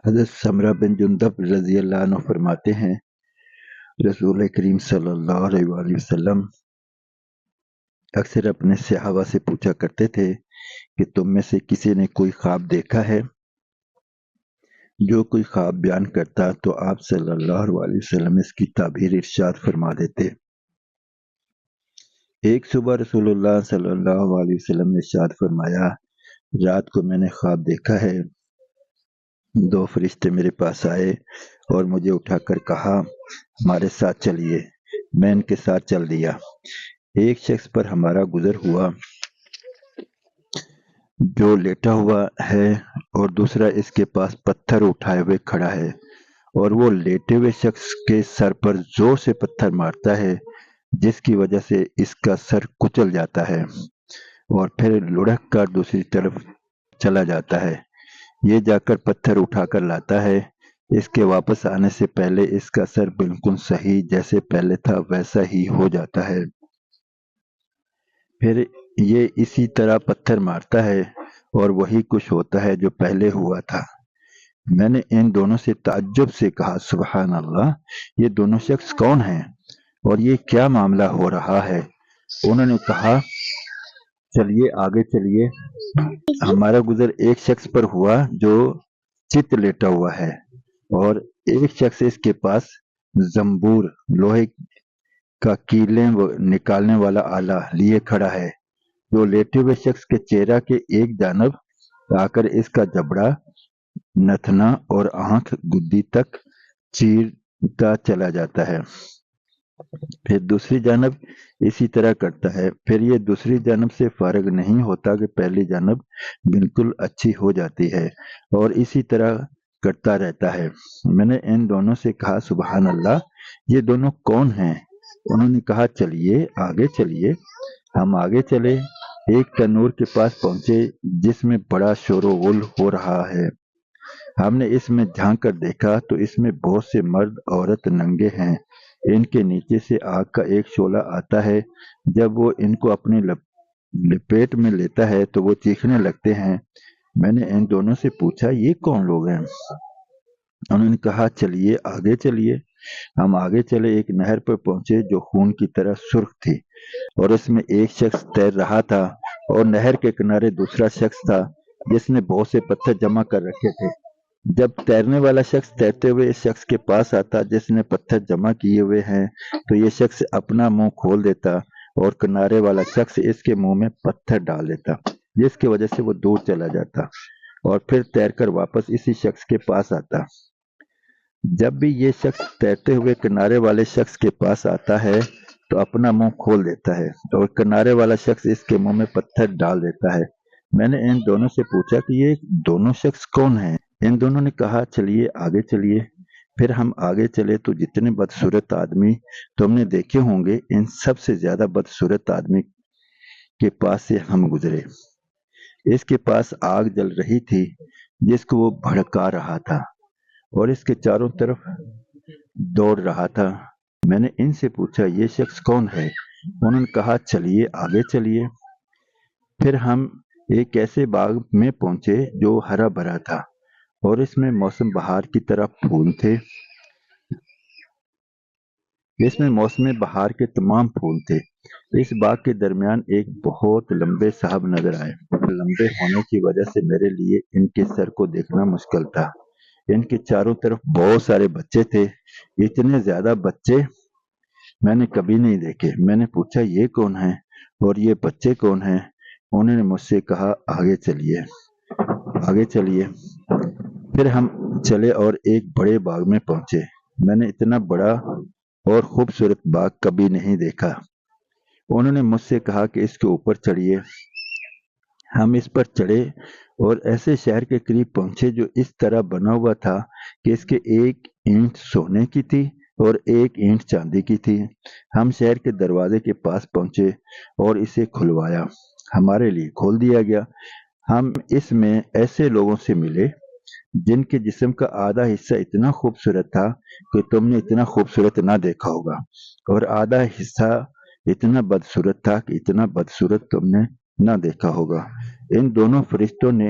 حضرت سمرہ بن جندب رضی اللہ عنہ فرماتے ہیں رسول کریم صلی اللہ علیہ وآلہ وسلم اکثر اپنے صحابہ سے پوچھا کرتے تھے کہ تم میں سے کسی نے کوئی خواب دیکھا ہے؟ جو کوئی خواب بیان کرتا تو آپ صلی اللہ علیہ وسلم اس کی تعبیر ارشاد فرما دیتے۔ ایک صبح رسول اللہ صلی اللہ علیہ وسلم نے ارشاد فرمایا، رات کو میں نے خواب دیکھا ہے، دو فرشتے میرے پاس آئے اور مجھے اٹھا کر کہا ہمارے ساتھ چلیے۔ میں ان کے ساتھ چل دیا۔ ایک شخص پر ہمارا گزر ہوا جو لیٹا ہوا ہے اور دوسرا اس کے پاس پتھر اٹھائے ہوئے کھڑا ہے، اور وہ لیٹے ہوئے شخص کے سر پر زور سے پتھر مارتا ہے جس کی وجہ سے اس کا سر کچل جاتا ہے اور پھر لڑک کر دوسری طرف چلا جاتا ہے۔ یہ جا کر پتھر اٹھا کر لاتا ہے۔ اس کے واپس آنے سے پہلے اس کا سر بالکل صحیح جیسے پہلے تھا ویسا ہی ہو جاتا ہے۔ پھر یہ اسی طرح پتھر مارتا ہے اور وہی کچھ ہوتا ہے جو پہلے ہوا تھا۔ میں نے ان دونوں سے تعجب سے کہا سبحان اللہ، یہ دونوں شخص کون ہیں اور یہ کیا معاملہ ہو رہا ہے؟ انہوں نے کہا چلیے آگے چلیے۔ ہمارا گزر ایک شخص پر ہوا جو چت لیٹا ہوا ہے اور ایک شخص اس کے پاس زنبور لوہے کا کیلیں نکالنے والا آلہ لیے کھڑا ہے۔ جو لیٹے ہوئے شخص کے چہرہ کے ایک جانب آ کر اس کا جبڑا، نتنا اور آنکھ گدی تک چیرتا چلا جاتا ہے، پھر دوسری جانب اسی طرح کرتا ہے، پھر یہ دوسری جانب سے فارغ نہیں ہوتا کہ پہلی جانب بالکل اچھی ہو جاتی ہے اور اسی طرح کرتا رہتا ہے۔ میں نے ان دونوں سے کہا سبحان اللہ، یہ دونوں کون ہیں؟ انہوں نے کہا چلیے آگے چلیے۔ ہم آگے چلے، ایک تنور کے پاس پہنچے جس میں بڑا شور و غل ہو رہا ہے۔ ہم نے اس میں جھانک کر دیکھا تو اس میں بہت سے مرد عورت ننگے ہیں۔ ان کے نیچے سے آگ کا ایک شعلہ آتا ہے۔ جب وہ ان کو اپنی لپیٹ میں لیتا ہے تو وہ چیخنے لگتے ہیں۔ میں نے ان دونوں سے پوچھا یہ کون لوگ ہیں؟ انہوں نے کہا چلیے آگے چلیے۔ ہم آگے چلے، ایک نہر پر پہنچے جو خون کی طرح سرخ تھی اور اس میں ایک شخص تیر رہا تھا اور نہر کے کنارے دوسرا شخص تھا جس نے بہت سے پتھر جمع کر رکھے تھے۔ جب تیرنے والا شخص تیرتے ہوئے اس شخص کے پاس آتا جس نے پتھر جمع کیے ہوئے ہیں تو یہ شخص اپنا منہ کھول دیتا اور کنارے والا شخص اس کے منہ میں پتھر ڈال دیتا جس کی وجہ سے وہ دور چلا جاتا اور پھر تیر کر واپس اسی شخص کے پاس آتا۔ جب بھی یہ شخص تیرتے ہوئے کنارے والے شخص کے پاس آتا ہے تو اپنا منہ کھول دیتا ہے اور کنارے والا شخص اس کے منہ میں پتھر ڈال دیتا ہے۔ میں نے ان دونوں سے پوچھا کہ یہ دونوں شخص کون ہیں؟ ان دونوں نے کہا چلیے آگے چلیے۔ پھر ہم آگے چلے تو جتنے بدصورت آدمی تم نے دیکھے ہوں گے ان سب سے زیادہ بدصورت آدمی کے پاس سے ہم گزرے۔ اس کے پاس آگ جل رہی تھی جس کو وہ بھڑکا رہا تھا اور اس کے چاروں طرف دوڑ رہا تھا۔ میں نے ان سے پوچھا یہ شخص کون ہے؟ انہوں نے کہا چلیے آگے چلیے۔ پھر ہم ایک ایسے باغ میں پہنچے جو ہرا بھرا تھا اور اس میں موسم بہار کی طرح پھول تھے۔ اس میں موسم بہار کے تمام پھول تھے۔ اس باغ کے درمیان ایک بہت لمبے صاحب نظر آئے۔ لمبے ہونے کی وجہ سے میرے لیے ان کے سر کو دیکھنا مشکل تھا۔ ان کے چاروں طرف بہت سارے بچے تھے۔ اتنے زیادہ بچے میں نے کبھی نہیں دیکھے۔ میں نے پوچھا یہ کون ہیں اور یہ بچے کون ہیں؟ انہوں نے مجھ سے کہا آگے چلیے آگے چلیے۔ پھر ہم چلے اور ایک بڑے باغ میں پہنچے۔ میں نے اتنا بڑا اور خوبصورت باغ کبھی نہیں دیکھا۔ انہوں نے مجھ سے کہا کہ اس کے اوپر چڑھیے۔ ہم اس پر چڑھے اور ایسے شہر کے قریب پہنچے جو اس طرح بنا ہوا تھا کہ اس کے ایک اینٹ سونے کی تھی اور ایک اینٹ چاندی کی تھی۔ ہم شہر کے دروازے کے پاس پہنچے اور اسے کھلوایا۔ ہمارے لیے کھول دیا گیا۔ ہم اس میں ایسے لوگوں سے ملے جن کے جسم کا آدھا حصہ اتنا خوبصورت تھا کہ تم نے اتنا خوبصورت نہ دیکھا ہوگا اور آدھا حصہ اتنا بدصورت تھا کہ اتنا بدصورت تم نے نہ دیکھا ہوگا۔ ان دونوں فرشتوں نے